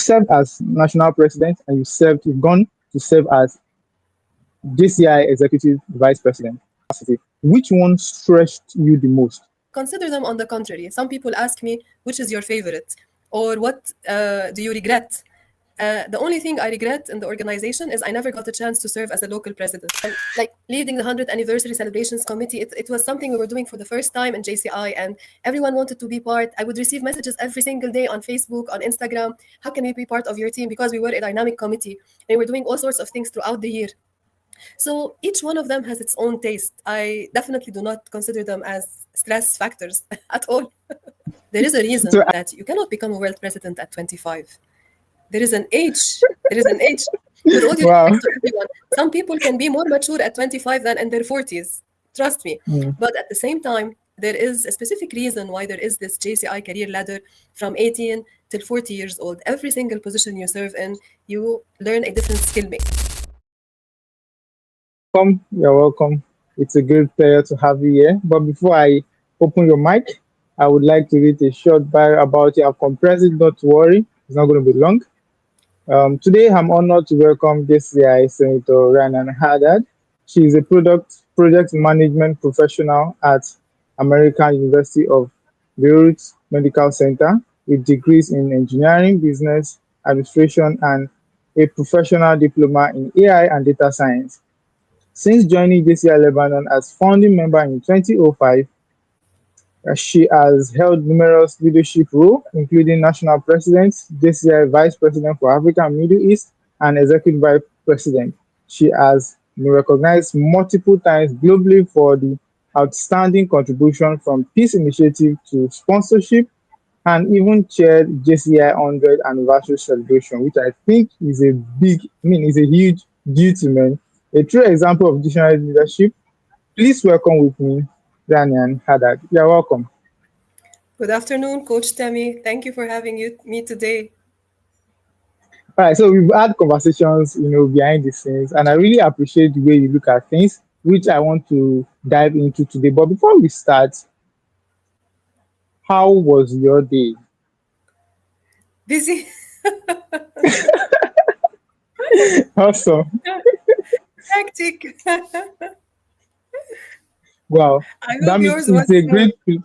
served as national president and you've gone to serve as JCI Executive Vice President. Which one stretched you the most? Consider them on the contrary. Some people ask me, which is your favorite? Or what do you regret? The only thing I regret in the organization is I never got a chance to serve as a local president. And like leading the 100th anniversary celebrations committee, it was something we were doing for the first time in JCI, and everyone wanted to be part. I would receive messages every single day on Facebook, on Instagram. How can we be part of your team? Because we were a dynamic committee and we were doing all sorts of things throughout the year. So each one of them has its own taste. I definitely do not consider them as stress factors at all. There is a reason So, that you cannot become a world president at 25. There is an age. There is an age. With all due wow. respect to everyone, some people can be more mature at 25 than in their 40s. Trust me. Mm. But at the same time, there is a specific reason why there is this JCI career ladder from 18 till 40 years old. Every single position you serve in, you learn a different skill mix. You're welcome. It's a great pleasure to have you here. But before I open your mic, I would like to read a short bio about you. I've compressed it, not to worry. It's not going to be long. Today, I'm honored to welcome JCI Senator Rania Haddad. She is a project management professional at American University of Beirut Medical Center with degrees in engineering, business administration, and a professional diploma in AI and data science. Since joining JCI Lebanon as founding member in 2005, she has held numerous leadership roles, including national president, JCI Vice President for Africa and Middle East, and Executive Vice President. She has been recognized multiple times globally for the outstanding contribution from peace initiative to sponsorship, and even chaired JCI 100th anniversary celebration, which I think is is a huge duty, man. A true example of visionary leadership. Please welcome with me, Rania Haddad. You're welcome. Good afternoon, Coach Temi. Thank you for having me today. All right, so we've had conversations, behind the scenes, and I really appreciate the way you look at things, which I want to dive into today. But before we start, how was your day? Busy. Awesome. Hectic. Wow. I That hope means yours was it's a smooth.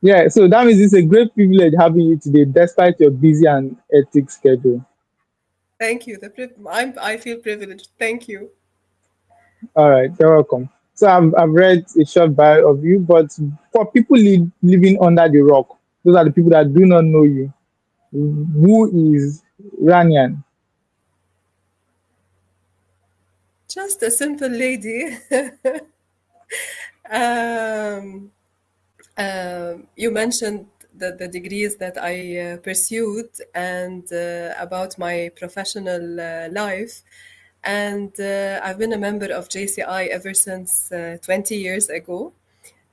yeah, so that means it's a great privilege having you today, despite your busy and hectic schedule. Thank you. I feel privileged. Thank you. All right, you're welcome. So I've read a short bio of you, but for people living under the rock, those are the people that do not know you. Who is Ranian? Just a simple lady. um, you mentioned the degrees that I pursued and about my professional life. And I've been a member of JCI ever since 20 years ago,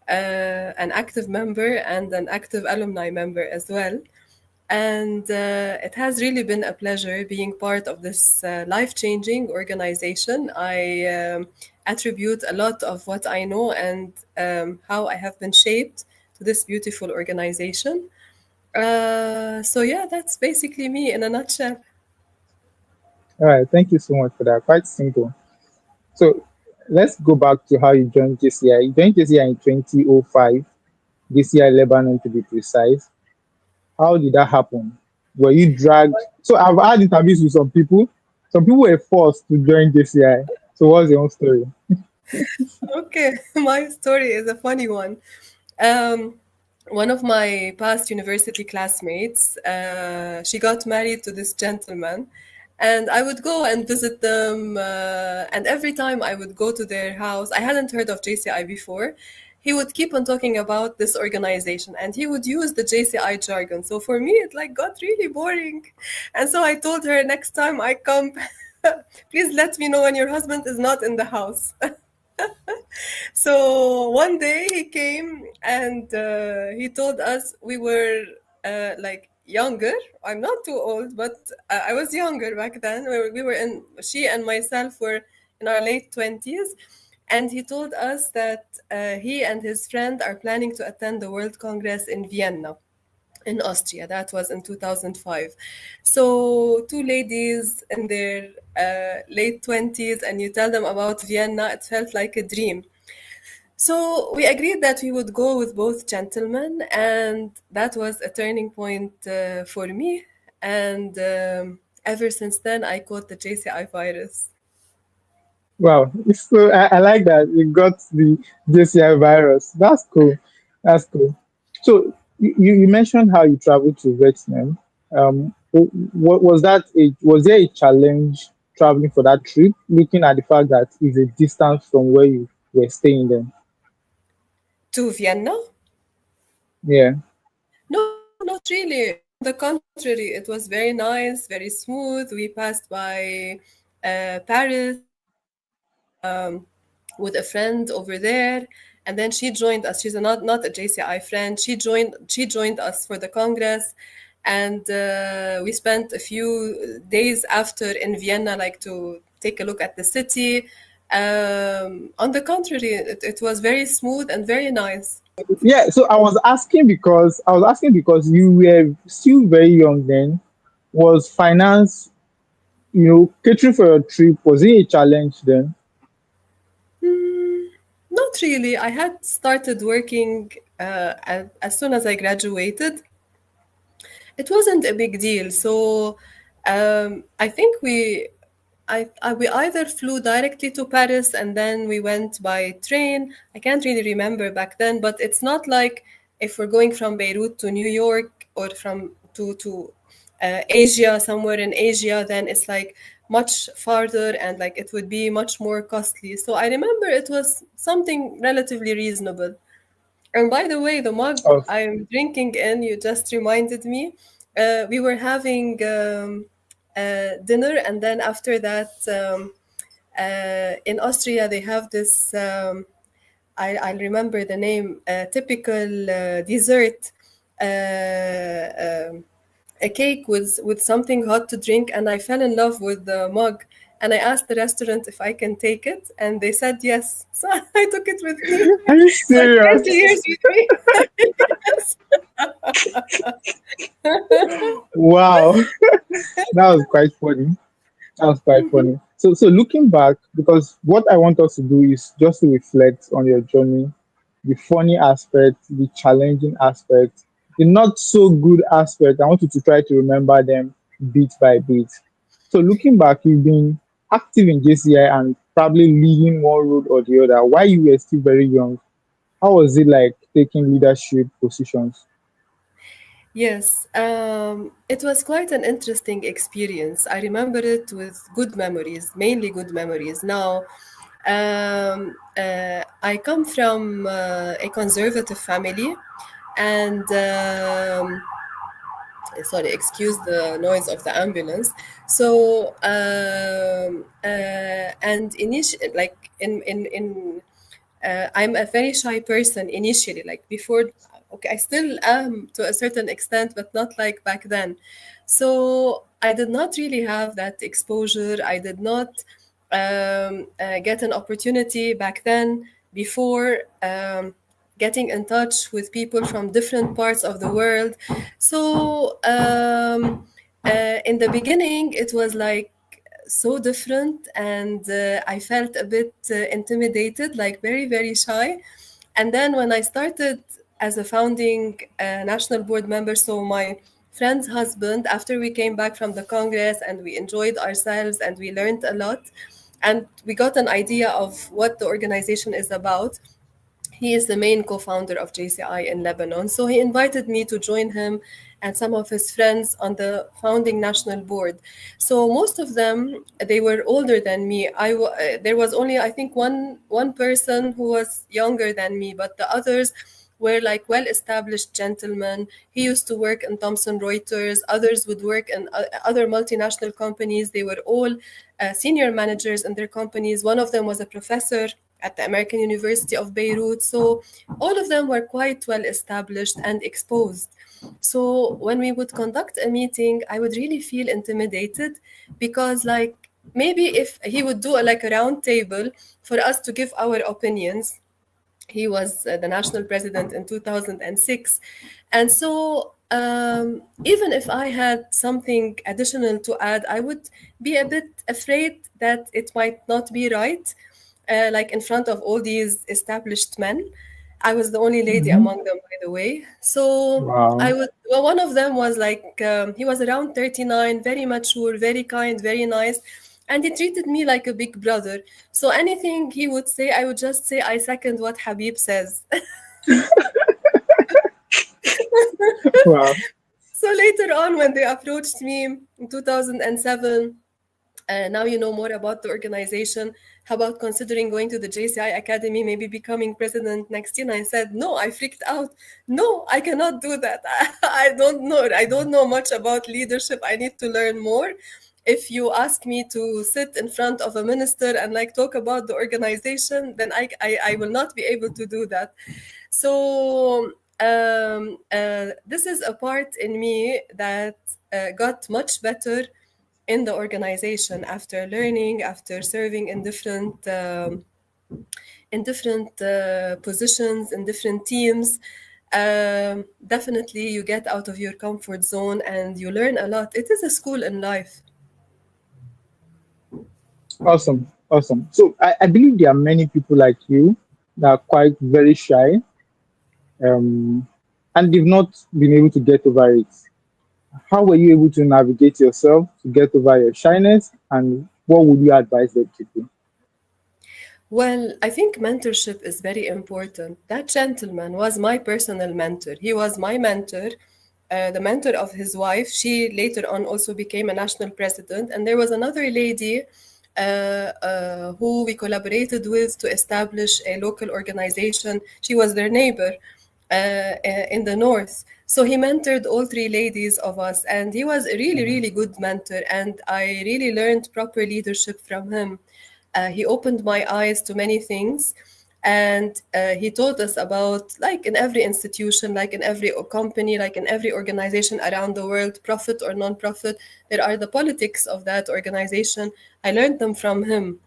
an active member and an active alumni member as well. And it has really been a pleasure being part of this life changing organization. I attribute a lot of what I know and how I have been shaped to this beautiful organization. So, yeah, that's basically me in a nutshell. All right, thank you so much for that. Quite simple. So let's go back to how you joined JCI. You joined JCI in 2005, JCI Lebanon to be precise. How did that happen? Were you dragged? So I've had interviews with some people. Some people were forced to join JCI. So what's your own story? Okay, my story is a funny one. Um, One of my past university classmates, she got married to this gentleman, and I would go and visit them. And every time I would go to their house, I hadn't heard of JCI before. He would keep on talking about this organization, and he would use the JCI jargon. So for me, it like got really boring. And so I told her, next time I come, please let me know when your husband is not in the house. So one day he came and he told us we were like younger. I'm not too old, but I was younger back then. We were in, she and myself were in our late 20s. And he told us that he and his friend are planning to attend the World Congress in Vienna. in Austria. That was in 2005. So, two ladies in their late 20s, and you tell them about Vienna, it felt like a dream. So, we agreed that we would go with both gentlemen, and that was a turning point for me. And ever since then, I caught the JCI virus. Wow. So I like that you got the JCI virus. That's cool. That's cool. So you mentioned how you traveled to Vietnam. What was that? Was there a challenge traveling for that trip? Looking at the fact that it's a distance from where you were staying then. To Vienna? Yeah. No, not really. On the contrary, it was very nice, very smooth. We passed by Paris with a friend over there, and then she joined us. She's not a JCI friend. She joined us for the Congress, and we spent a few days after in Vienna, like to take a look at the city. On the contrary, it was very smooth and very nice. Yeah. So I was asking because you were still very young then. Was finance, catering for your trip, was it a challenge then? Not really. I had started working as soon as I graduated. It wasn't a big deal. So I think we either flew directly to Paris and then we went by train. I can't really remember back then, but it's not like if we're going from Beirut to New York or from to Asia, somewhere in Asia, then it's like much farther and like it would be much more costly. So I remember it was something relatively reasonable. And by the way, the mug Oh, I'm drinking in, you just reminded me. We were having dinner, and then after that, in Austria, they have this. I'll remember the name. Typical dessert. A cake with something hot to drink, and I fell in love with the mug. And I asked the restaurant if I can take it, and they said yes. So I took it with me. are you So it currently serious? here's with me. Yes. Wow. That was quite funny. That was quite funny. So looking back, because what I want us to do is just to reflect on your journey, the funny aspect, the challenging aspect, the not so good aspect. I want you to try to remember them bit by bit. So looking back, you've been active in JCI and probably leading one road or the other while you were still very young. How was it like taking leadership positions? Yes, it was quite an interesting experience. I remember it with good memories, mainly good memories. Now, I come from a conservative family, and sorry, excuse the noise of the ambulance. So and initially, like in I'm a very shy person initially, like before. Okay, I still am to a certain extent, but not like back then. So I did not really have that exposure. I did not get an opportunity back then before getting in touch with people from different parts of the world. So in the beginning, it was like so different, and I felt a bit intimidated, like very, very shy. And then when I started as a founding national board member, so my friend's husband, after we came back from the Congress and we enjoyed ourselves and we learned a lot, and we got an idea of what the organization is about. He is the main co-founder of JCI in Lebanon. So he invited me to join him and some of his friends on the founding national board. So most of them, they were older than me. There was only, I think, one person who was younger than me, but the others were like well-established gentlemen. He used to work in Thomson Reuters. Others would work in other multinational companies. They were all senior managers in their companies. One of them was a professor at the American University of Beirut. So all of them were quite well established and exposed. So when we would conduct a meeting, I would really feel intimidated because, like, maybe if he would do like a round table for us to give our opinions. He was the national president in 2006. And so Even if I had something additional to add, I would be a bit afraid that it might not be right, like in front of all these established men. I was the only lady Mhm. among them, by the way. So I Wow. would, well, one of them was like, he was around 39, very mature, very kind, very nice. And he treated me like a big brother. So anything he would say, I would just say, I second what Habib says. Wow. So later on, when they approached me in 2007, now you know more about the organization. How about considering going to the JCI Academy, maybe becoming president next year? And I said, no, I freaked out. No, I cannot do that. I don't know. I don't know much about leadership. I need to learn more. If you ask me to sit in front of a minister and like talk about the organization, then I will not be able to do that. So this is a part in me that got much better in the organization after learning, after serving in different positions, in different teams. Definitely, you get out of your comfort zone and you learn a lot. It is a school in life. Awesome. Awesome. So I believe there are many people like you that are quite very shy, um, and they've not been able to get over it. How were you able to navigate yourself to get over your shyness, and what would you advise them to do? Well, I think mentorship is very important. That gentleman was my personal mentor. He was my mentor, the mentor of his wife. She later on also became a national president. And there was another lady who we collaborated with to establish a local organization. She was their neighbor in the north. So he mentored all three ladies of us, and he was a really, Mhm. really good mentor. And I really learned proper leadership from him. He opened my eyes to many things. And he taught us about, like in every institution, like in every company, like in every organization around the world, profit or non-profit, there are the politics of that organization. I learned them from him.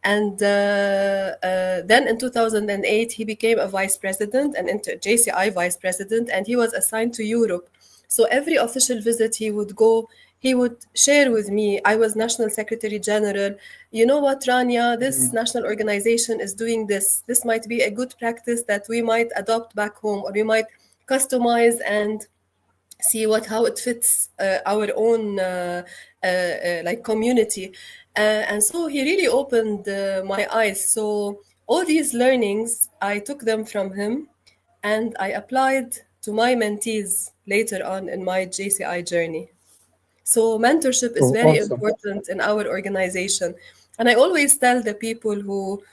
And then in 2008, he became a vice president and into JCI vice president, and he was assigned to Europe. So every official visit he would go, he would share with me. I was National Secretary General. You know what, Rania, this Mhm. national organization is doing this. This might be a good practice that we might adopt back home, or we might customize and see what how it fits our own like community. And so he really opened my eyes. So all these learnings, I took them from him and I applied to my mentees later on in my JCI journey. So mentorship is Oh, very awesome. important in our organization. And I always tell the people who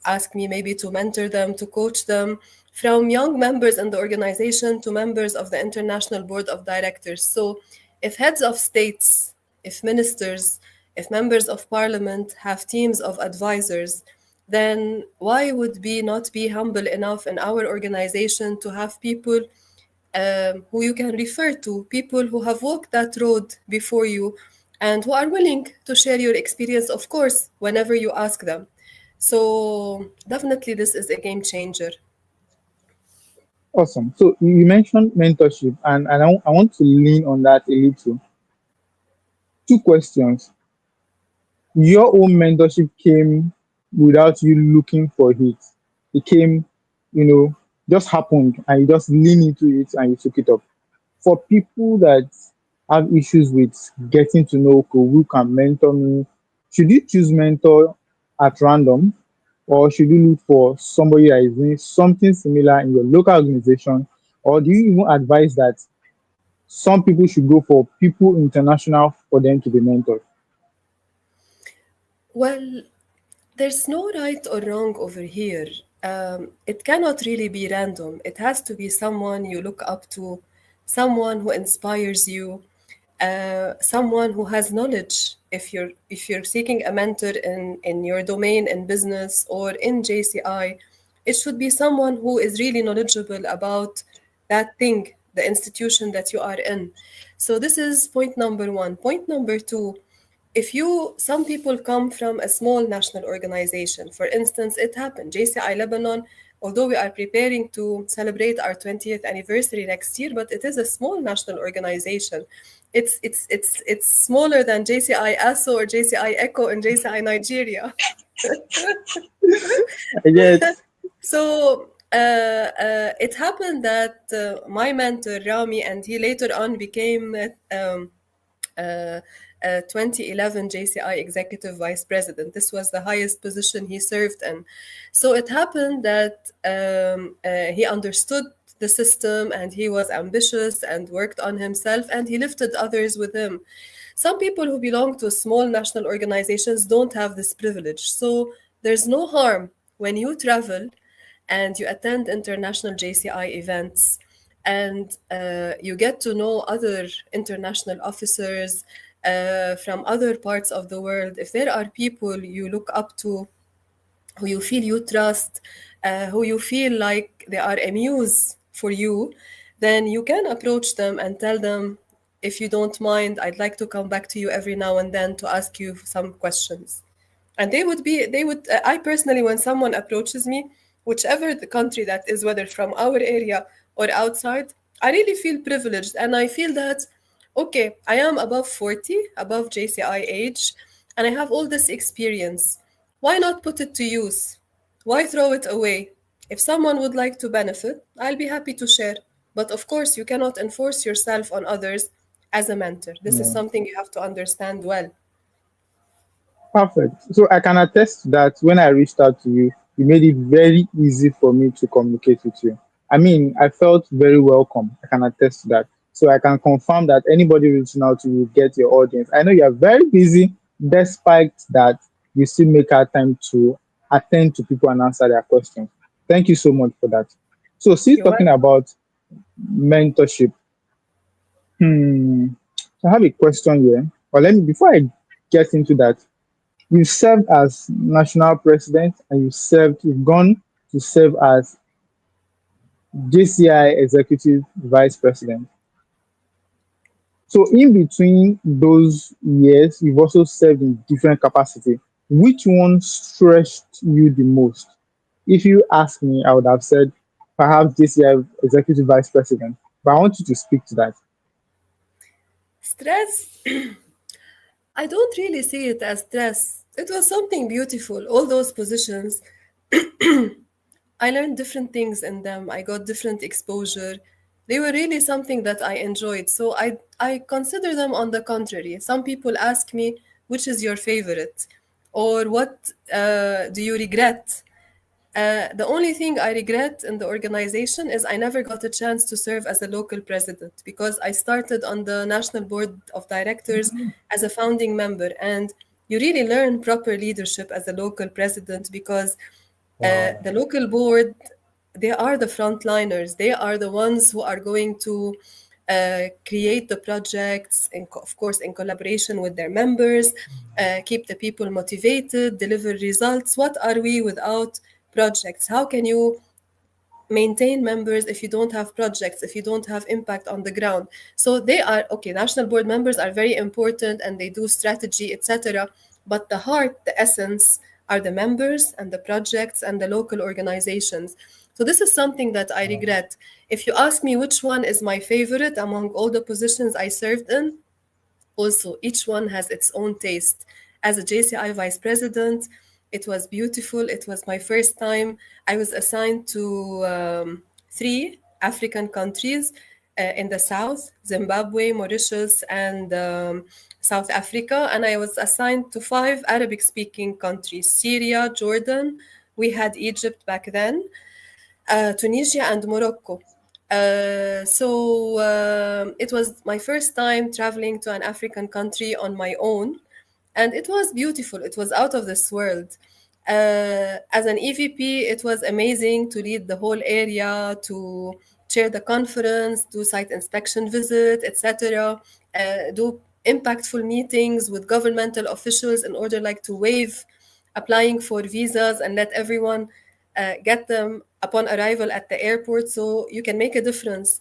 ask me maybe to mentor them, to coach them, from young members in the organization to members of the International Board of Directors. So, if heads of states, if ministers, if members of parliament have teams of advisors, then why would we not be humble enough in our organization to have people who you can refer to, people who have walked that road before you and who are willing to share your experience, of course, whenever you ask them. So, definitely, this is a game changer. Awesome. So you mentioned mentorship, and I want to lean on that a little. Two questions. Your own mentorship came without you looking for it. It came, just happened, and you just lean into it and you took it up. For people that have issues with getting to know, okay, who can mentor me, should you choose mentor at random, or should you look for somebody that is doing something similar in your local organization, or do you even advise that some people should go for people international for them to be mentored? Well, there's no right or wrong over here. It cannot really be random. It has to be someone you look up to, someone who inspires you, someone who has knowledge. If you're seeking a mentor in your domain in business or in JCI, it should be someone who is really knowledgeable about that thing, the institution that you are in. So this is point number one. Point number two, if you some people come from a small national organization, for instance, it happened, JCI Lebanon although we are preparing to celebrate our 20th anniversary next year, but it is a small national organization. It's smaller than JCI ASO or JCI ECHO in JCI Nigeria. I get. So it happened that my mentor Rami, and he later on became uh, 2011 JCI Executive Vice President. This was the highest position he served in. So it happened that he understood the system, and he was ambitious and worked on himself, and he lifted others with him. Some people who belong to small national organizations don't have this privilege. So there's no harm when you travel and you attend international JCI events, and you get to know other international officers from other parts of the world. If there are people you look up to, who you feel you trust, who you feel like they are a muse for you, then you can approach them and tell them, if you don't mind, I'd like to come back to you every now and then to ask you some questions. And they would, I personally, when someone approaches me, whichever the country that is, whether from our area or outside, I really feel privileged. And I feel that, okay, I am above 40, above JCI age, and I have all this experience. Why not put it to use? Why throw it away? If someone would like to benefit, I'll be happy to share. But of course, you cannot enforce yourself on others as a mentor. This is Yeah. something you have to understand well. Perfect. So I can attest to that when I reached out to you, you made it very easy for me to communicate with you. I mean, I felt very welcome. I can attest to that. So I can confirm that anybody reaching out to you will get your audience. I know you are very busy, despite that, you still make our time to attend to people and answer their questions. Thank you so much for that. So, still You're talking welcome. about mentorship. Hmm. So I have a question here. But let me, before I get into that, you served as national president and you've gone to serve as JCI executive vice president. So in between those years, you've also served in different capacity. Which one stretched you the most? If you ask me, I would have said perhaps JCI executive vice president. But I want you to speak to that. Stress, I don't really see it as stress. It was something beautiful. All those positions, I learned different things in them. I got different exposure. They were really something that I enjoyed. So I consider them on the contrary. Some people ask me, which is your favorite? Or what do you regret? The only thing I regret in the organization is I never got a chance to serve as a local president, because I started on the national board of directors as a founding member. And you really learn proper leadership as a local president, because Wow. the local board, they are the frontliners. They are the ones who are going to create the projects, and of course, in collaboration with their members, keep the people motivated, deliver results. What are we without projects? How can you maintain members if you don't have projects, if you don't have impact on the ground? So they are okay, national board members are very important and they do strategy, etc., but the heart, the essence, are the members and the projects and the local organizations. So this is something that I regret. If you ask me which one is my favorite among all the positions I served in, also each one has its own taste. As a JCI vice president, it was beautiful. It was my first time. I was assigned to three African countries in the south: Zimbabwe, Mauritius, and South Africa. And I was assigned to five Arabic speaking countries: Syria, Jordan, we had Egypt back then, Tunisia, and Morocco. It was my first time traveling to an African country on my own, and it was beautiful. It was out of this world. As an EVP, it was amazing to lead the whole area, to chair the conference, do site inspection visit, etc. Do impactful meetings with governmental officials in order, like, to waive applying for visas and let everyone get them upon arrival at the airport, so you can make a difference.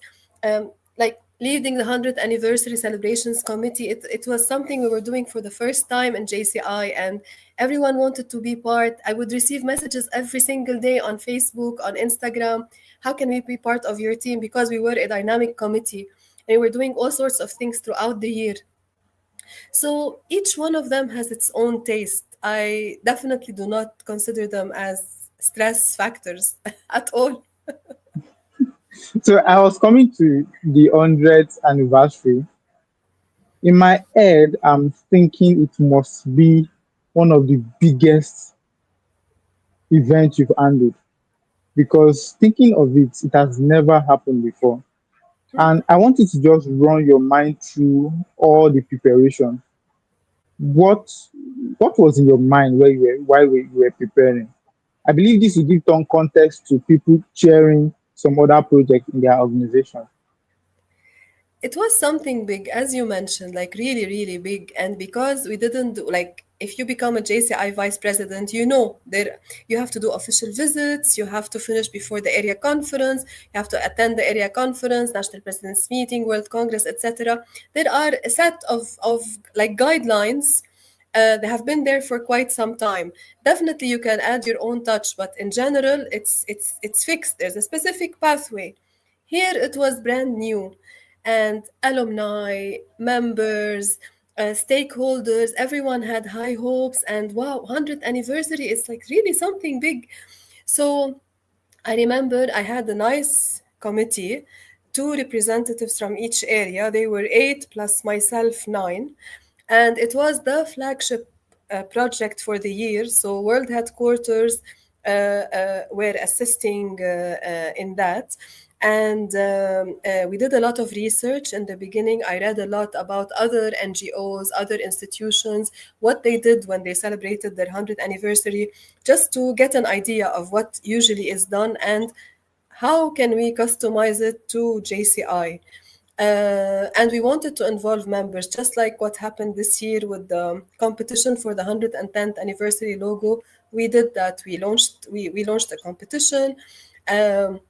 Like, leading the 100th anniversary celebrations committee. It was something we were doing for the first time in JCI, and everyone wanted to be part. I would receive messages every single day on Facebook, on Instagram. How can we be part of your team? Because we were a dynamic committee and we were doing all sorts of things throughout the year. So each one of them has its own taste. I definitely do not consider them as stress factors at all. So I was coming to the 100th anniversary. In my head, I'm thinking it must be one of the biggest events you've handled because thinking of it, it has never happened before. And I want you to just run your mind through all the preparation. What what was in your mind where you were while you were preparing? I believe this will give some context to people sharing some other projects in their organization. It was something big, as you mentioned, like really, really big. And because we didn't do, like, if you become a JCI vice president, you know, there you have to do official visits, you have to finish before the area conference, you have to attend the area conference, national president's meeting, World Congress, etc. There are a set of like guidelines. They have been there for quite some time. Definitely, you can add your own touch, but in general, it's fixed. There's a specific pathway. Here it was brand new, and alumni, members, stakeholders, everyone had high hopes. And wow, 100th anniversary is like really something big. So I remember I had a nice committee, two representatives from each area. They were eight plus myself, nine. And it was the flagship project for the year. So, world headquarters were assisting in that. And we did a lot of research in the beginning. I read a lot about other NGOs, other institutions, what they did when they celebrated their 100th anniversary, just to get an idea of what usually is done and how can we customize it to JCI. And we wanted to involve members, just like what happened this year with the competition for the 110th anniversary logo. We did that. We launched a competition. Um,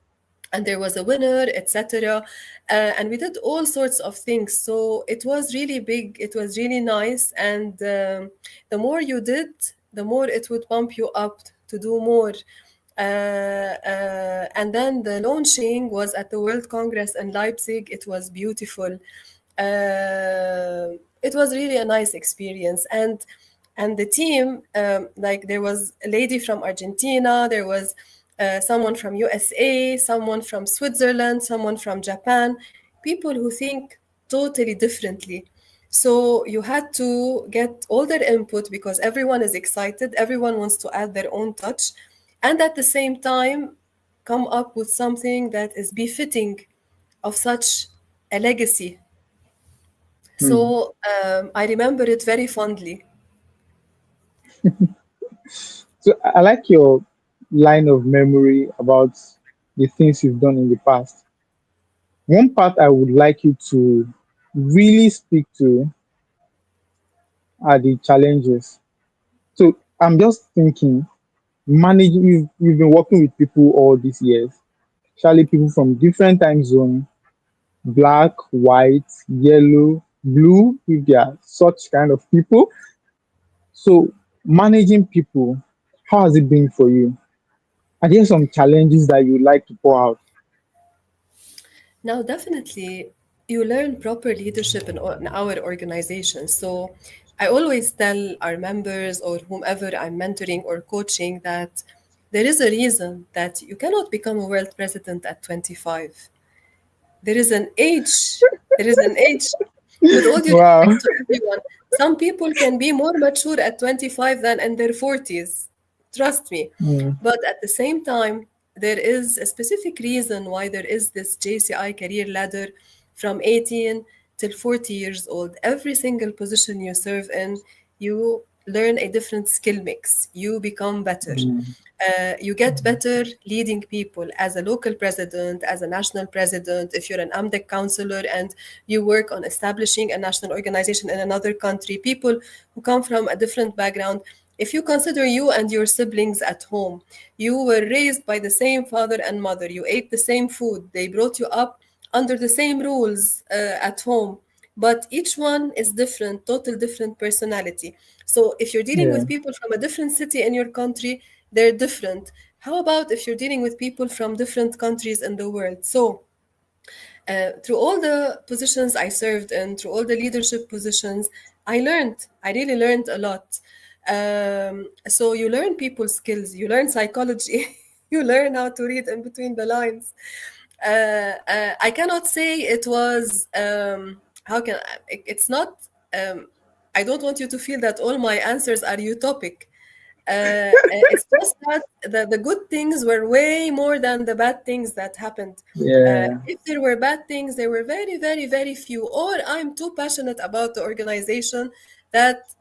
and there was a winner, etc. And we did all sorts of things. So it was really big. It was really nice. And the more you did, the more it would pump you up to do more. And then the launching was at the World Congress in Leipzig. It was beautiful. It was really a nice experience. And the team, like there was a lady from Argentina, there was someone from USA, someone from Switzerland, someone from Japan, people who think totally differently. So you had to get all their input because everyone is excited, everyone wants to add their own touch, and at the same time, come up with something that is befitting of such a legacy. Hmm. So I remember it very fondly. So I like your line of memory about the things you've done in the past. One part I would like you to really speak to are the challenges. So I'm just thinking, managing you've been working with people all these years, especially people from different time zones, black, white, yellow, blue, if they are such kind of people. So managing people, how has it been for you? Are there some challenges that you would like to pour out? Now, definitely, you learn proper leadership in our organization. So, I always tell our members or whomever I'm mentoring or coaching that there is a reason that you cannot become a world president at 25. There is an age, there is an age, with all due Wow. respect to everyone. Some people can be more mature at 25 than in their 40s. Trust me. Mm, But at the same time, there is a specific reason why there is this JCI career ladder from 18 till 40 years old. Every single position you serve in, you learn a different skill mix. You become better. mm, You get better leading people as a local president, as a national president. If you're an AMDEC counselor and you work on establishing a national organization in another country, people who come from a different background, if you consider you and your siblings at home, you were raised by the same father and mother, you ate the same food, they brought you up under the same rules at home, but each one is different, total different personality. So if you're dealing Yeah. with people from a different city in your country, they're different. How about if you're dealing with people from different countries in the world? So through all the positions I served in, through all the leadership positions, I really learned a lot. So you learn people skills, you learn psychology, you learn how to read in between the lines. I cannot say it was, how can I, it's not, um, I don't want you to feel that all my answers are utopic. It's just that the good things were way more than the bad things that happened. Yeah. If there were bad things, there were very, very, very few. Or I'm too passionate about the organization that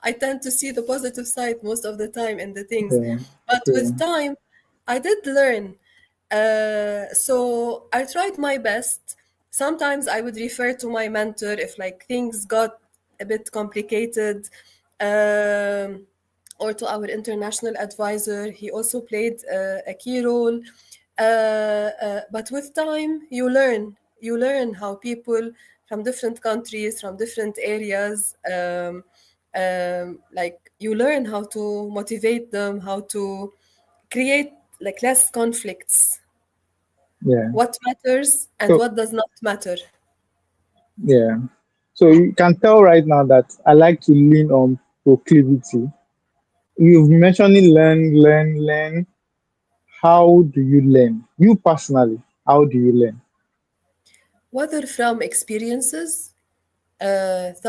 I tend to see the positive side most of the time in the things. Yeah. But Okay. with time, I did learn. So I tried my best. Sometimes I would refer to my mentor if like things got a bit complicated. Um, or to our international advisor. He also played a key role. But with time, you learn. You learn how people from different countries, from different areas, like you learn how to motivate them, how to create like less conflicts. Yeah. What matters and So what does not matter. yeah. So you can tell right now that I like to lean on proclivity. You've been mentioning learn, learn, learn. How do you learn? You personally, how do you learn? Whether from experiences,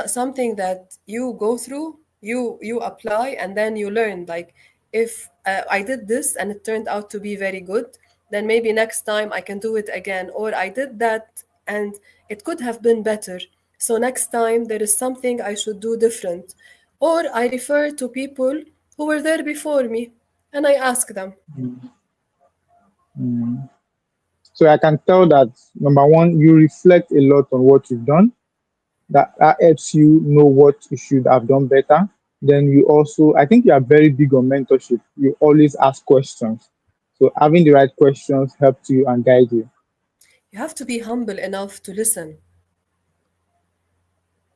something that you go through, you apply, and then you learn. Like if I did this and it turned out to be very good, then maybe next time I can do it again. Or I did that and it could have been better, so next time there is something I should do different. Or I refer to people who were there before me and I ask them. Mm. So I can tell that number one, you reflect a lot on what you've done. That helps you know what you should have done better. Then you also, I think you are very big on mentorship. You always ask questions. So having the right questions helps you and guide you. You have to be humble enough to listen.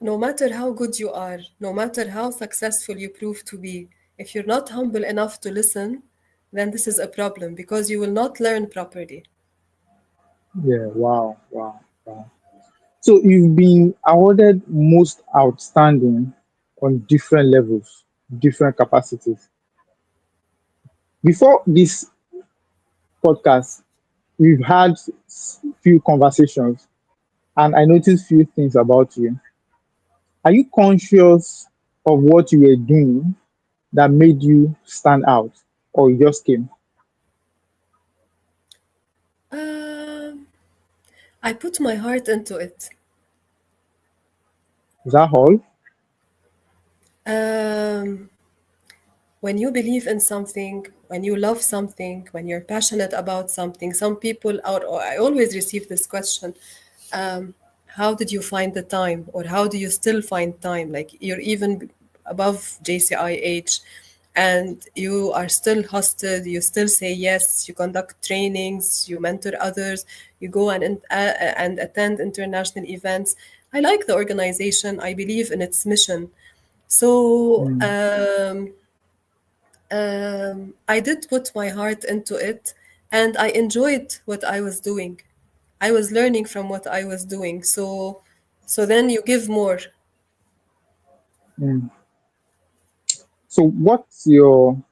No matter how good you are, no matter how successful you prove to be, if you're not humble enough to listen, then this is a problem because you will not learn properly. Yeah, wow, wow, wow. So you've been awarded most outstanding on different levels, different capacities. Before this podcast, we've had few conversations and I noticed few things about you. Are you conscious of what you were doing that made you stand out, or you just came? Um, I put my heart into it. Is that all? Um, when you believe in something, when you love something, when you're passionate about something, some people out, or I always receive this question, um, how did you find the time? Or how do you still find time? Like you're even above JCI age and you are still hosted, you still say yes, you conduct trainings, you mentor others, you go and attend international events. I like the organization, I believe in its mission. So Mm, I did put my heart into it and I enjoyed what I was doing. I was learning from what I was doing. So then you give more. mm. So what's the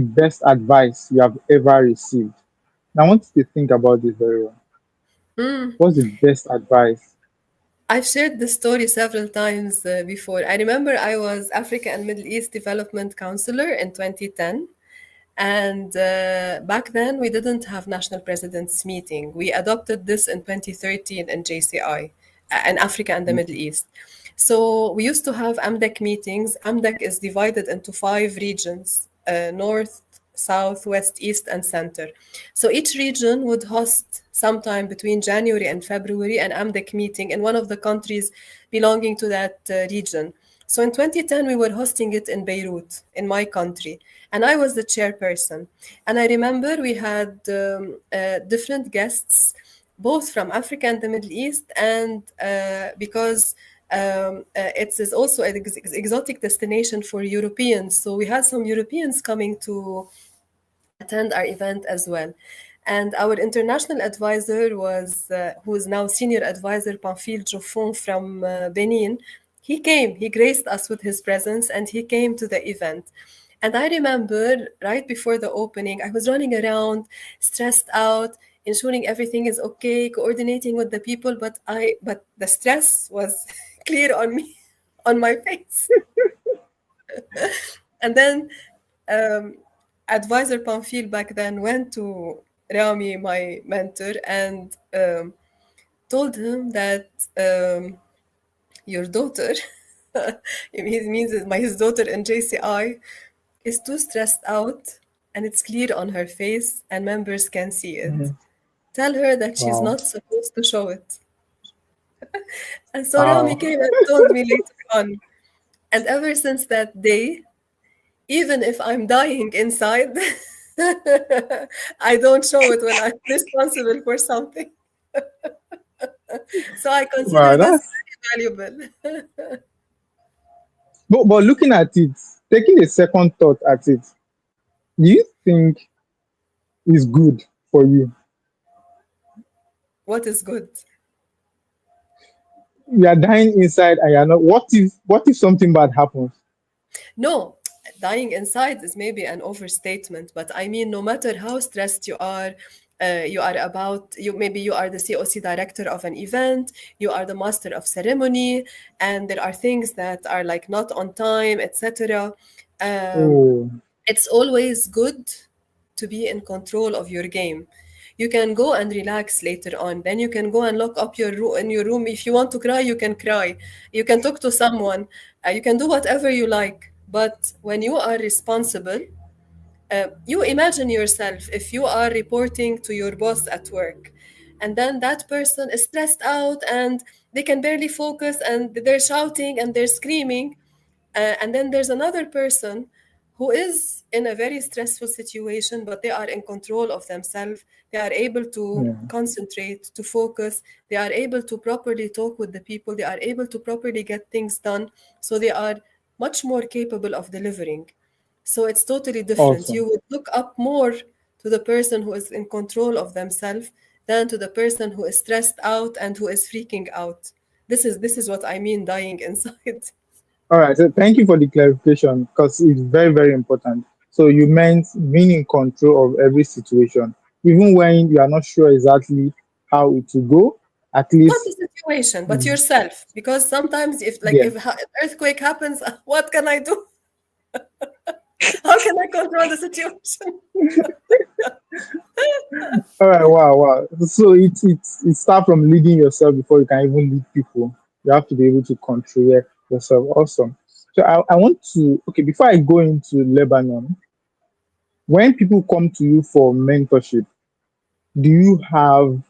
best advice you have ever received? Now, I want you to think about this very well. What's the best advice? I've shared this story several times before. I remember I was Africa and Middle East Development Counselor in 2010. And back then, we didn't have National President's Meeting. We adopted this in 2013 in JCI, in Africa and the Middle East. So we used to have AMDEC meetings. AMDEC is divided into 5 regions: North, South, West, East, and Center. So each region would host sometime between January and February an AMDEC meeting in one of the countries belonging to that region. So in 2010, we were hosting it in Beirut, in my country, and I was the chairperson. And I remember we had different guests both from Africa and the Middle East, and because it is also an exotic destination for Europeans. So we had some Europeans coming to attend our event as well. And our international advisor was, who is now senior advisor, Pamphile Joffon from Benin. He came, he graced us with his presence, and he came to the event. And I remember right before the opening, I was running around, stressed out, ensuring everything is okay, coordinating with the people, but the stress was clear on me, on my face. And then um, advisor Pamphile back then went to Rami, my mentor, and told him that your daughter, it means his daughter in JCI, is too stressed out and it's clear on her face and members can see it. Mhm. Tell her that she's Wow. not supposed to show it. And so Rami Wow. came and told me later on. And ever since that day, even if I'm dying inside, I don't show it when I'm responsible for something. So I consider Wow, this that's very valuable. but looking at it, taking a second thought at it, do you think is good for you? What is good? You are dying inside and you're not, what if something bad happens? No, dying inside is maybe an overstatement, but I mean, no matter how stressed you are about you. Maybe you are the COC director of an event, you are the master of ceremony, and there are things that are like not on time, etc. Um, Oh, it's always good to be in control of your game. You can go and relax later on. Then you can go and lock up your room in your room. If you want to cry, you can cry. You can talk to someone. You can do whatever you like. But when you are responsible, you imagine yourself if you are reporting to your boss at work, and then that person is stressed out and they can barely focus and they're shouting and they're screaming. And then there's another person who is in a very stressful situation, but they are in control of themselves. They are able to yeah, concentrate, to focus. They are able to properly talk with the people. They are able to properly get things done. So they are much more capable of delivering. So it's totally different. awesome. You would look up more to the person who is in control of themselves than to the person who is stressed out and who is freaking out. This is what I mean dying inside. All right, so thank you for the clarification because it's very, very important. So you meant being in control of every situation, even when you are not sure exactly how it will go, at Not the least, situation, but mm, yourself. Because sometimes yeah. if earthquake happens, what can I do? How can I control the situation? All right, wow, wow. So it starts from leading yourself before you can even lead people. You have to be able to control yourself. Awesome. So I want to, okay, before I go into Lebanon, when people come to you for mentorship, do you have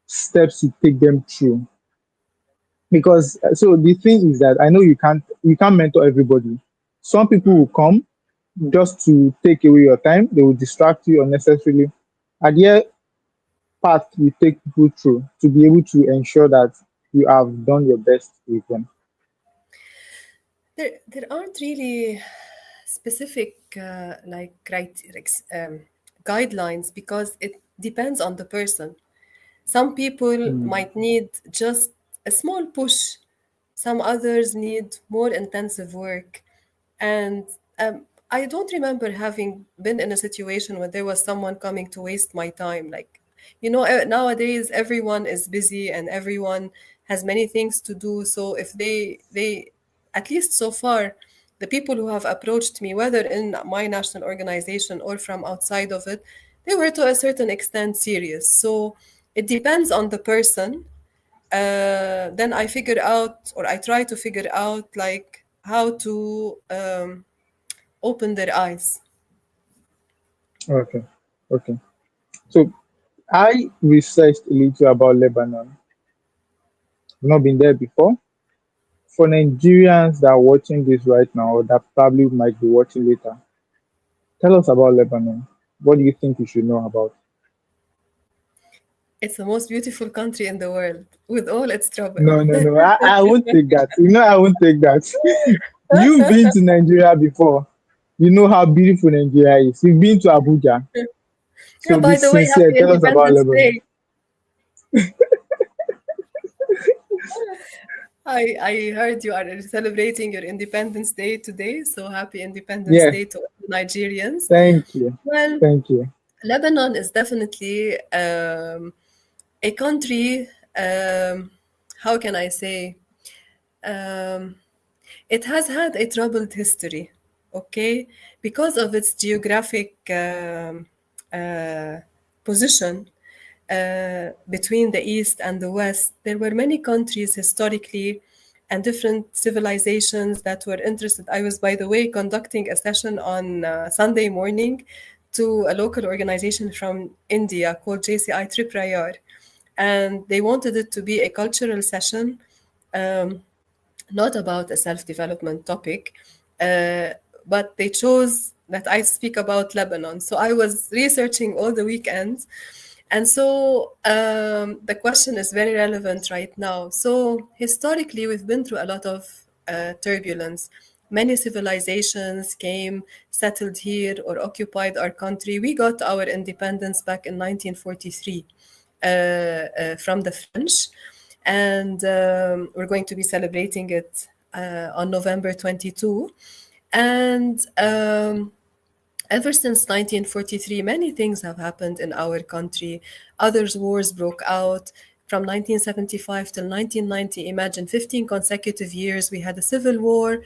steps to take them through? Because so the thing is that I know you can't mentor everybody. Some people will come just to take away your time. They will distract you unnecessarily. At the path you take people through to be able to ensure that you have done your best with them. There aren't really specific guidelines because it depends on the person. Some people Mm, might need just a small push, some others need more intensive work. And I don't remember having been in a situation where there was someone coming to waste my time. Like, nowadays everyone is busy and everyone has many things to do. So if they, at least so far, the people who have approached me, whether in my national organization or from outside of it, they were to a certain extent serious. So it depends on the person. Then I figure out, or I try to figure out, like how to open their eyes. okay, okay. So I researched a little about Lebanon. I've not been there before. For Nigerians that are watching this right now, or that probably might be watching later, tell us about Lebanon. What do you think you should know about? It's the most beautiful country in the world with all its trouble. No, no, no. I won't take that. I won't take that. You've been to Nigeria before. You know how beautiful Nigeria is. You've been to Abuja. Yeah, So be by the way, sincere. happy Tell us about Independence Lebanon. Day. I heard you are celebrating your Independence Day today, so happy Independence Yeah. Day to all Nigerians. Thank you. Well, Thank you. Lebanon is definitely a country, how can I say? Um, it has had a troubled history, okay, because of its geographic uh, position between the East and the West. There were many countries historically and different civilizations that were interested. I was, by the way, conducting a session on Sunday morning to a local organization from India called JCI Tripprayar, and they wanted it to be a cultural session. Um, Not about a self development topic, uh, but they chose that I speak about Lebanon. So I was researching all the weekends. And so the question is very relevant right now. So historically, we've been through a lot of turbulence. Many civilizations came, settled here, or occupied our country. We got our independence back in 1943 from the French, and we're going to be celebrating it on November 22. And ever since 1943, many things have happened in our country. Others wars broke out. From 1975 till 1990, imagine 15 consecutive years, we had a civil war.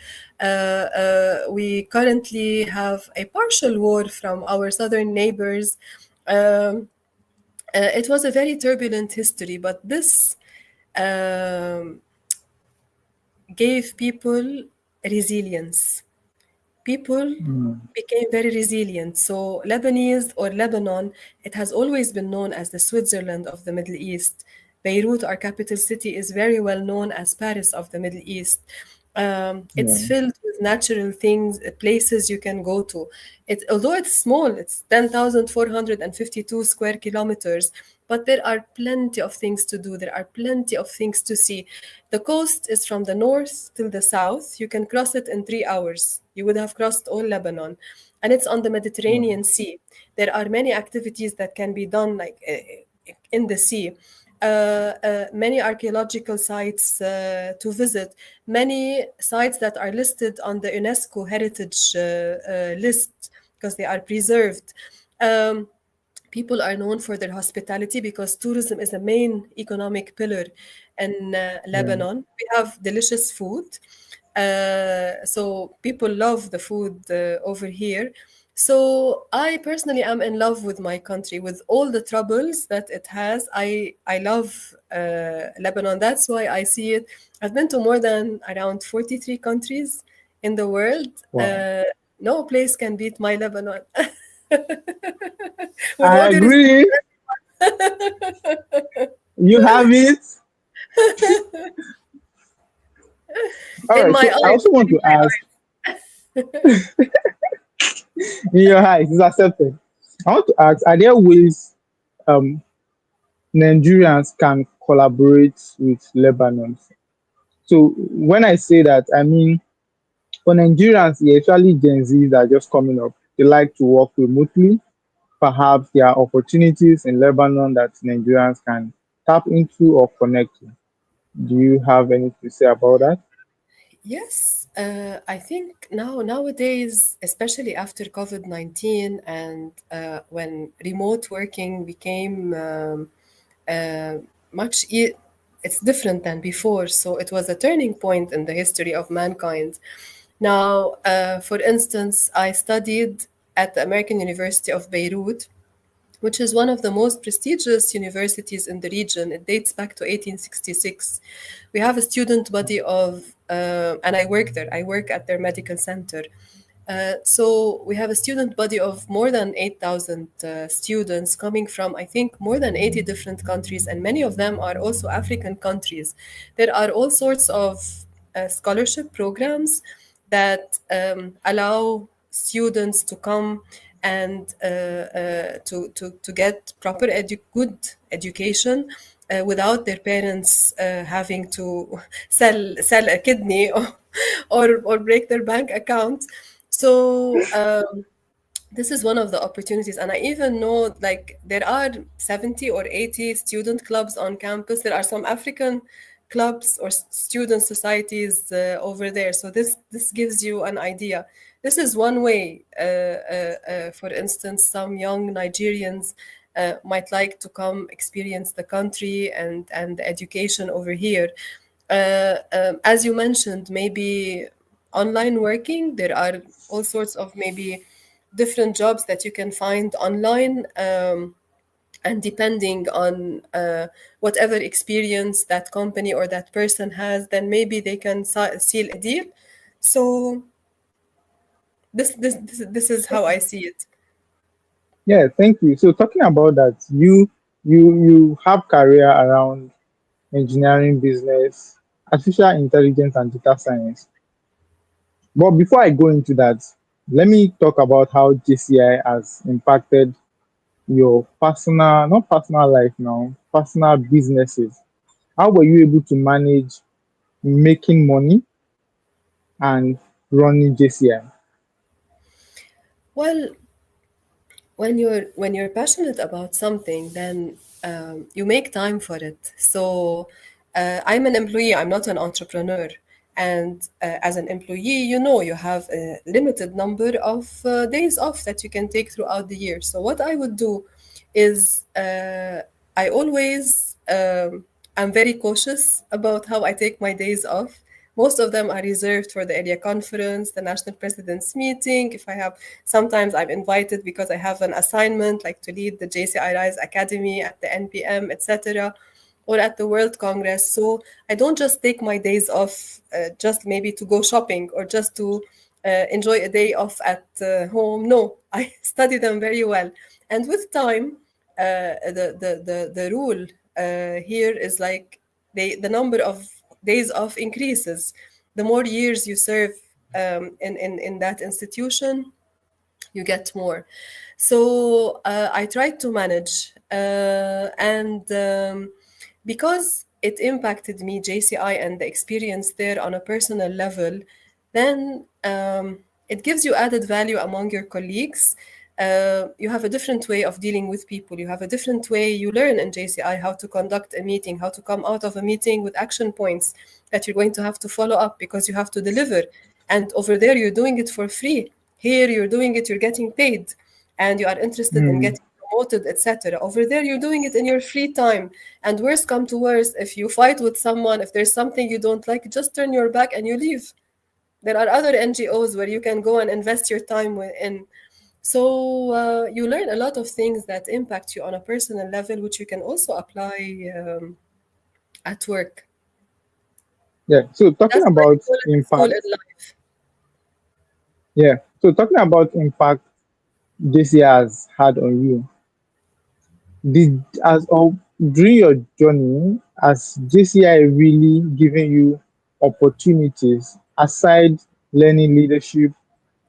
We currently have a partial war from our southern neighbors. Um, it was a very turbulent history, but this um, gave people resilience. People Mm, became very resilient. So, Lebanese or Lebanon, it has always been known as the Switzerland of the Middle East. Beirut, our capital city, is very well known as Paris of the Middle East. yeah. It's filled with natural things, places you can go to. Although it's small, it's 10,452 square kilometers, but there are plenty of things to do. There are plenty of things to see. The coast is from the north till the south. You can cross it in 3 hours. You would have crossed all Lebanon. And it's on the Wow. Mediterranean Sea. There are many activities that can be done like in the sea. Many archaeological sites to visit, many sites that are listed on the UNESCO heritage list because they are preserved. Um, People are known for their hospitality because tourism is a main economic pillar in Yeah. Lebanon. We have delicious food. So people love the food over here. So I personally am in love with my country, with all the troubles that it has. I love Lebanon. That's why I see it. I've been to more than around 43 countries in the world. Wow. No place can beat my Lebanon. With I all due respect, agree. You have it. All in right. my So I eyes, also want in to my ask, in your eyes, it's accepted. I want to ask, are there ways um, Nigerians can collaborate with Lebanon? So when I say that, I mean for Nigerians, especially Gen Zs that are just coming up, they like to work remotely. Perhaps there are opportunities in Lebanon that Nigerians can tap into or connect to. Do you have anything to say about that? yes, I think nowadays, especially after COVID-19 and when remote working became uh, much, it's different than before. So it was a turning point in the history of mankind. Now, for instance, I studied at the American University of Beirut, which is one of the most prestigious universities in the region. It dates back to 1866. We have a student body of, and I work there, I work at their medical center. So we have a student body of more than 8,000 students coming from, I think, more than 80 different countries, and many of them are also African countries. There are all sorts of scholarship programs that allow students to come and to get proper good education without their parents having to sell a kidney or break their bank account. So this is one of the opportunities, and I even know like there are 70 or 80 student clubs on campus. There are some African clubs or student societies over there, so this gives you an idea. This is one way, for instance, some young Nigerians might like to come experience the country and the education over here. As you mentioned, maybe online working, there are all sorts of maybe different jobs that you can find online, and depending on whatever experience that company or that person has, then maybe they can seal a deal. So this is how I see it. Yeah, thank you. So talking about that, you have career around engineering, business, artificial intelligence, and data science. But before I go into that, let me talk about how JCI has impacted your personal, not personal life now, personal businesses. How were you able to manage making money and running JCI? Well, when you're passionate about something, then you make time for it. So I'm an employee, I'm not an entrepreneur. And as an employee, you know, you have a limited number of days off that you can take throughout the year. So what I would do is I always I'm very cautious about how I take my days off. Most of them are reserved for the area conference, the national president's meeting. If I have, sometimes I'm invited because I have an assignment, like to lead the JCI Rise Academy at the NPM, etc., or at the World Congress. So I don't just take my days off just maybe to go shopping or just to enjoy a day off at home. No, I study them very well. And with time, the rule here is like the number of days off increases. The more years you serve in that institution, you get more. So I tried to manage, and because it impacted me, JCI, and the experience there on a personal level, then it gives you added value among your colleagues. You have a different way of dealing with people. You have a different way. You learn in JCI how to conduct a meeting, how to come out of a meeting with action points that you're going to have to follow up because you have to deliver. And over there, you're doing it for free. Here, you're doing it, you're getting paid, and you are interested in Hmm. getting promoted, etc. Over there, you're doing it in your free time. And worst come to worst, if you fight with someone, if there's something you don't like, just turn your back and you leave. There are other NGOs where you can go and invest your time in. So you learn a lot of things that impact you on a personal level, which you can also apply at work. Yeah. So talking That's why they about call it a school in impact, life. yeah. So talking about impact JCI has had on you, did as of during your journey, has JCI really given you opportunities aside learning leadership,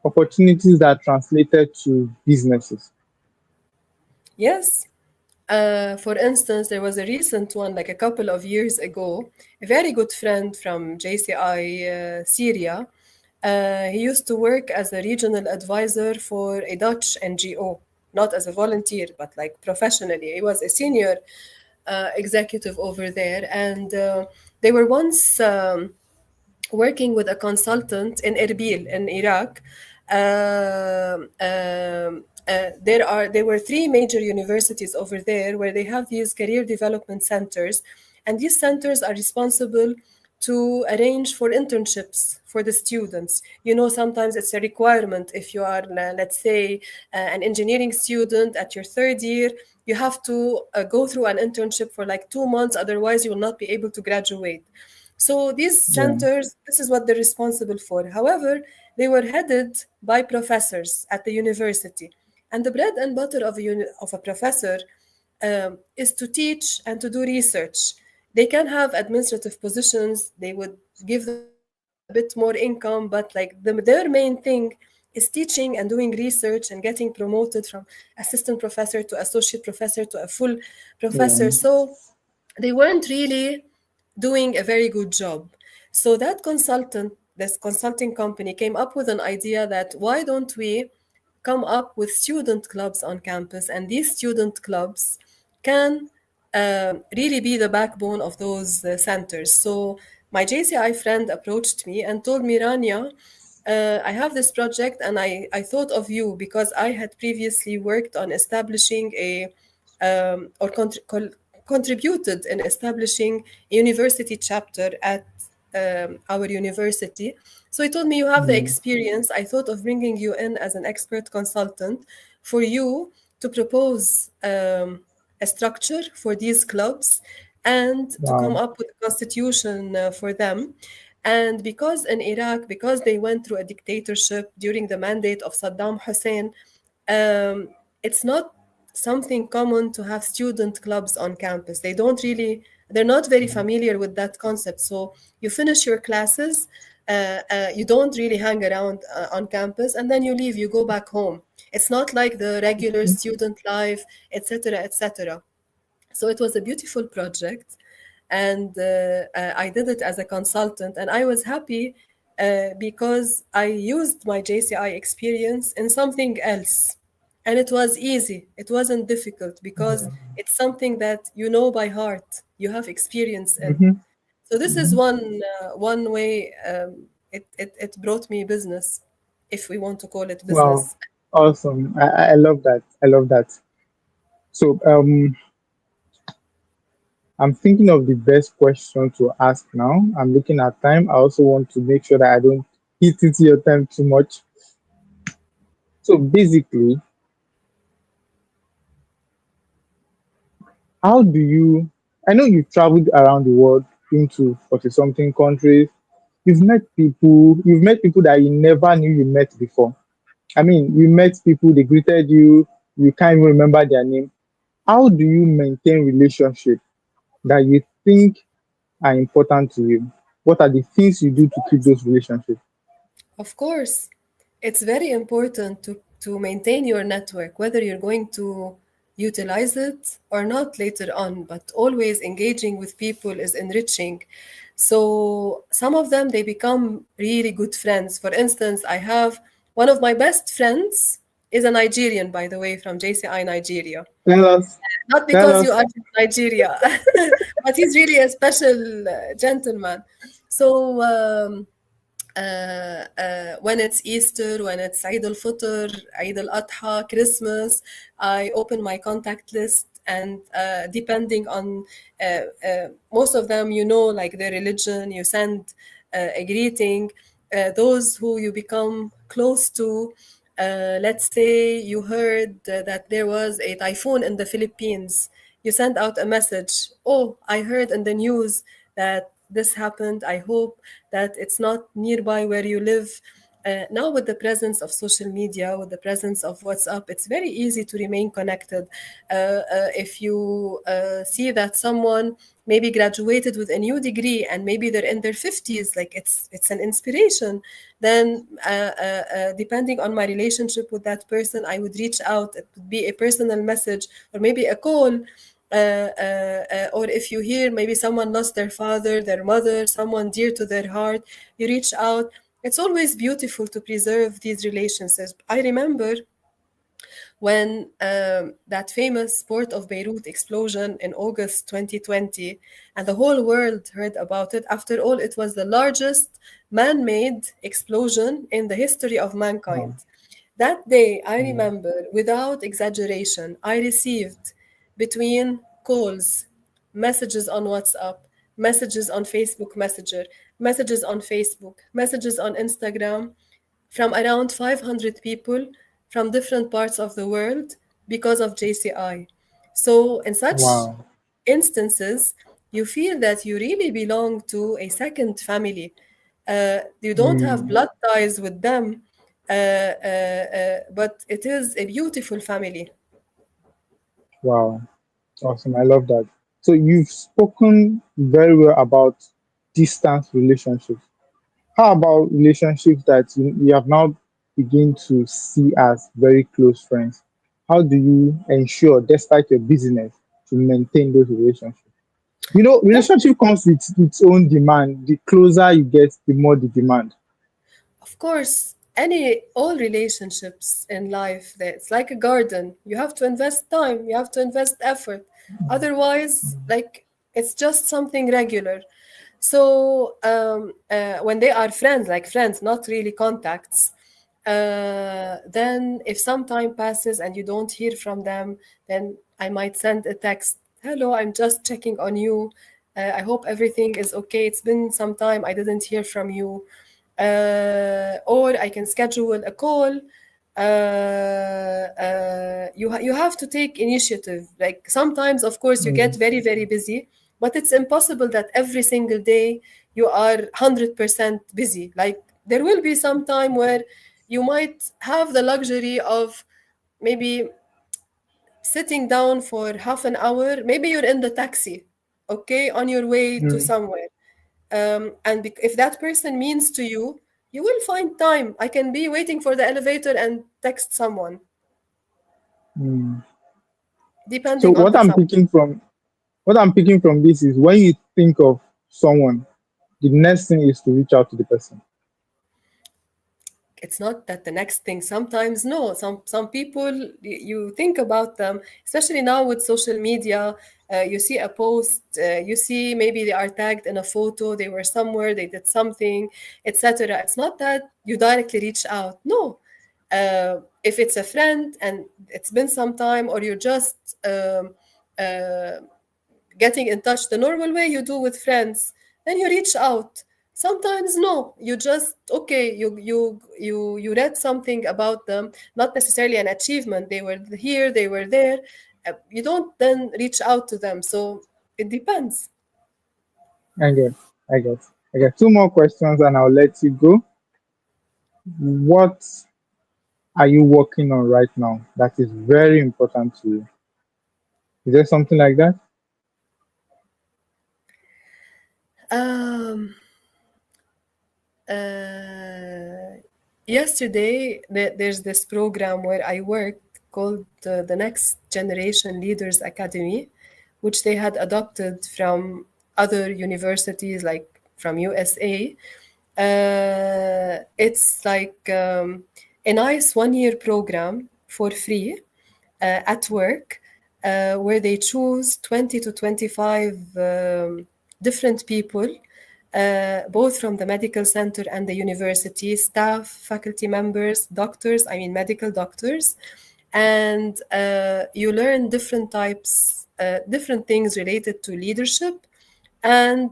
opportunities that translated to businesses? Yes. For instance, there was a recent one, like a couple of years ago. A very good friend from JCI Syria. He used to work as a regional advisor for a Dutch NGO, not as a volunteer, but like professionally. He was a senior executive over there, and they were once. Working with a consultant in Erbil in Iraq. There were three major universities over there where they have these career development centers, and these centers are responsible to arrange for internships for the students. You know, sometimes it's a requirement if you are, let's say, an engineering student at your third year, you have to go through an internship for like 2 months, otherwise, you will not be able to graduate. So these Yeah. centers, this is what they're responsible for. However, they were headed by professors at the university. And the bread and butter of a professor is to teach and to do research. They can have administrative positions, they would give them a bit more income, but like their main thing is teaching and doing research and getting promoted from assistant professor to associate professor to a full professor. Yeah. So they weren't really doing a very good job. So that this consulting company came up with an idea that why don't we come up with student clubs on campus, and these student clubs can really be the backbone of those centers. So my JCI friend approached me and told me, Rania, I have this project and I thought of you because I had previously worked on establishing a or contributed in establishing a university chapter at our university. So he told me, you have the Mm. experience. I thought of bringing you in as an expert consultant for you to propose a structure for these clubs and to come Wow. up with a constitution for them. And because in Iraq, because they went through a dictatorship during the mandate of Saddam Hussein, it's not something common to have student clubs on campus. They're not very familiar with that concept. So you finish your classes, you don't really hang around on campus, and then you leave, you go back home. It's not like the regular student life, etc., etc. So it was a beautiful project, and I did it as a consultant, and I was happy because I used my JCI experience in something else, and it was easy. It wasn't difficult because it's something that you know by heart, you have experience in. Mm-hmm. So this is Mm-hmm. one way it brought me business, if we want to call it Wow. business. Awesome. I love that. I love that. So I'm thinking of the best question to ask now. I'm looking at time. I also want to make sure that I don't eat into your time too much. So basically, how do you, I know you've traveled around the world, been to 40 something countries. You've met people that you never knew you met before. I mean, you met people, they greeted you, you can't even remember their name. How do you maintain relationship that you think are important to you? What are the things you do to keep those relationships? Of course, it's very important to maintain your network, whether you're going to utilize it or not later on, but always engaging with people is enriching. So some of them, they become really good friends. For instance, I have one of my best friends is a Nigerian, by the way, from JCI Nigeria. Tell us, Not tell because you us. are from Nigeria, but he's really a special gentleman. So when it's Easter, when it's Eid al-Fitr, Eid al-Adha, Christmas, I open my contact list, and depending on most of them, like their religion, you send a greeting. Those who you become close to, let's say you heard that there was a typhoon in the Philippines, you send out a message. Oh, I heard in the news that this happened. I hope that it's not nearby where you live. Now, with the presence of social media, with the presence of WhatsApp, it's very easy to remain connected. If you see that someone maybe graduated with a new degree and maybe they're in their 50s, like it's an inspiration, then depending on my relationship with that person, I would reach out. It would be a personal message or maybe a call. Or if you hear maybe someone lost their father, their mother, someone dear to their heart, you reach out. It's always beautiful to preserve these relationships. I remember when that famous port of Beirut explosion in August 2020, and the whole world heard about it. After all, it was the largest man made explosion in the history of Wow. mankind. That day, I Mm. remember, without exaggeration, I received between calls, messages on WhatsApp, messages on Facebook Messenger, messages on Facebook, messages on Instagram from around 500 people from different parts of the world because of JCI. So, in such Wow. instances, you feel that you really belong to a second family. You don't have Mm. blood ties with them, but it is a beautiful family. Wow. Awesome. I love that. So you've spoken very well about distance relationships. How about relationships that you have now? begin to see as very close friends? How do you ensure, despite your busyness, to maintain those relationships? You know, That, relationship comes with its own demand. The closer you get, the more the demand. of course, all relationships in life, it's like a garden. You have to invest time, you have to invest effort. Otherwise, like, it's just something regular. So when they are friends, like friends, not really contacts, then if some time passes and you don't hear from them, then I might send a text. Hello, I'm just checking on you. I hope everything is okay. It's been some time. I didn't hear from you. Or I can schedule a call. You have to take initiative. Like sometimes, of course, you get Mm, very busy, but it's impossible that every single day you are 100% busy. Like there will be some time where you might have the luxury of maybe sitting down for half an hour. Maybe you're in the taxi, okay, on your way to mm, somewhere. And if that person means to you, you will find time. I can be waiting for the elevator and text someone, mm. So depending on the someone. what I'm picking from this is when you think of someone, the next thing is to reach out to the person. It's not that the next thing, sometimes no, some people, you think about them, especially now with social media. You see a post, you see maybe they are tagged in a photo, they were somewhere, they did something, etc. It's not that you directly reach out, no. If it's a friend and it's been some time, or you're just uh, getting in touch the normal way you do with friends, then you reach out. Sometimes no, you just, okay, you read something about them, not necessarily an achievement, they were here, they were there. You don't then reach out to them, so it depends. I get, I get, I get two more questions and I'll let you go. What are you working on right now that is very important to you? Is there something like that? um Uh, Yesterday, there's this program where I worked called the Next Generation Leaders Academy, which they had adopted from other universities, like from USA. It's like a nice 1 year program for free at work, where they choose 20 to 25 different people, both from the medical center and the university, staff, faculty members, doctors, I mean, medical doctors. And you learn different types, different things related to leadership and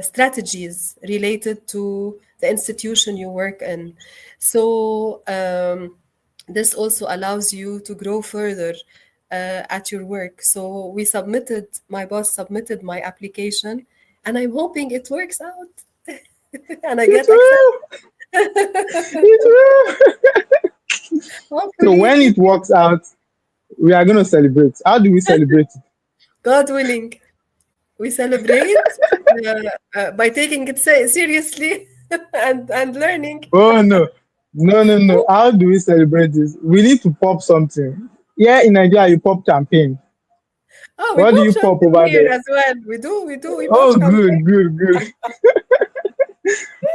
strategies related to the institution you work in. So, this also allows you to grow further at your work. So my boss submitted my application, and I'm hoping it works out and I It get accepted. will. It will. So Hopefully, when it works out, we are going to celebrate. How do we celebrate it? God willing, we celebrate by taking it seriously and learning. Oh no, no! How do we celebrate this? We need to pop something. Yeah, in Nigeria, you pop champagne. Oh, we What do pop you pop champagne over here there? as well. We pop Oh, champagne. good.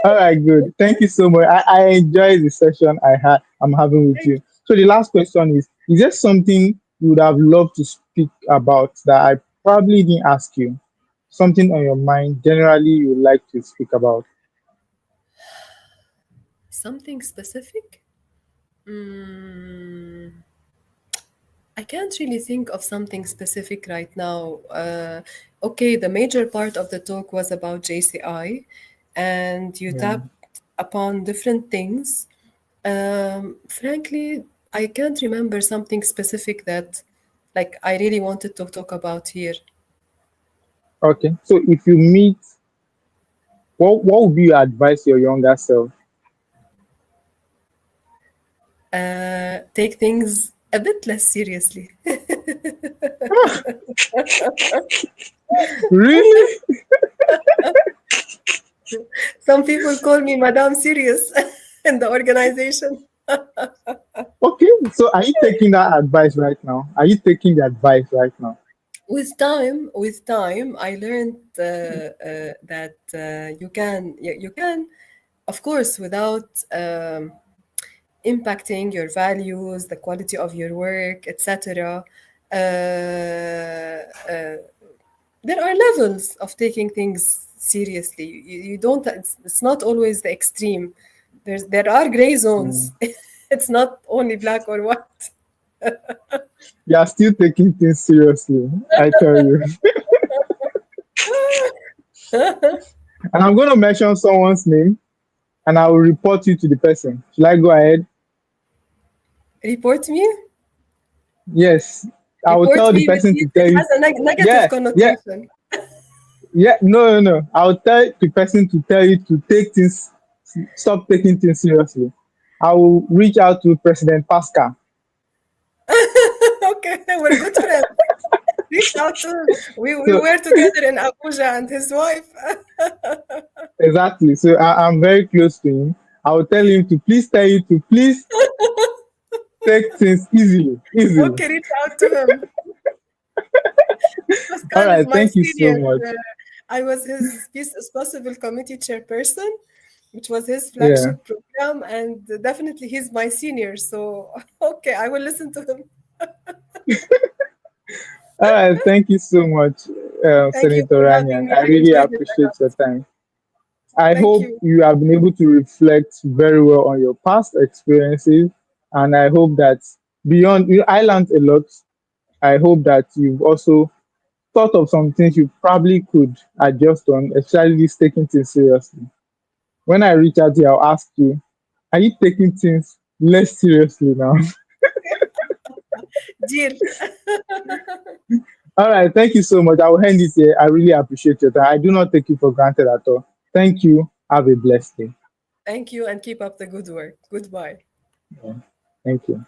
All right, good. Thank you so much. I enjoyed the session I'm having with Thank you. So the last question is there something you would have loved to speak about that I probably didn't ask you? Something on your mind generally you would like to speak about? Something specific? Mm, I can't really think of something specific right now. Okay, the major part of the talk was about JCI, and you Yeah. tapped upon different things. Frankly, I can't remember something specific that, like, I really wanted to talk about here. Okay. So if you meet, what would be your advice to your younger self? Take things a bit less seriously. Really? Some people call me Madame Serious in the organization. Okay, so are you taking that advice right now? Are you taking the advice right now? With time, I learned that you can, of course, without impacting your values, the quality of your work, etc. There are levels of taking things seriously. You don't. It's not always the extreme. There are gray Mm. zones. It's not only black or white. You are still taking things seriously, I tell you. And I'm going to mention someone's name and I will report you to the person. Should I go ahead? Report me. Yes. I will Report tell the me, which person to means tell it you. has a negative Yeah, yeah, connotation. yeah. No, no, no. I'll tell the person to tell you to take things, stop taking things seriously. I will reach out to President Pascal. Okay, we're good friends. Reach out to him. We So were together in Abuja and his wife. exactly. So I'm very close to him. I will tell him to please tell you to please take things easily, easily. Okay, reach out to him. All Pascal is right. my Thank you so senior. much. I was his Peace is Possible committee chairperson, which was his Yeah. flagship program, and definitely he's my senior. So, okay, I will listen to him. All right. Thank you so much, Thank you Senator for having Ranian. me. I I really enjoyed it a appreciate your lot. time. I Thank hope you. you have been able to reflect very well on your past experiences. And I hope that beyond, I learned a lot. I hope that you've also thought of some things you probably could adjust on, especially this taking things seriously. When I reach out to you, I'll ask you, are you taking things less seriously now? Deal. All right. Thank you so much. I will end it here. I really appreciate your time. I do not take you for granted at all. Thank you. Have a blessed day. Thank you and keep up the good work. Goodbye. Yeah. Thank you.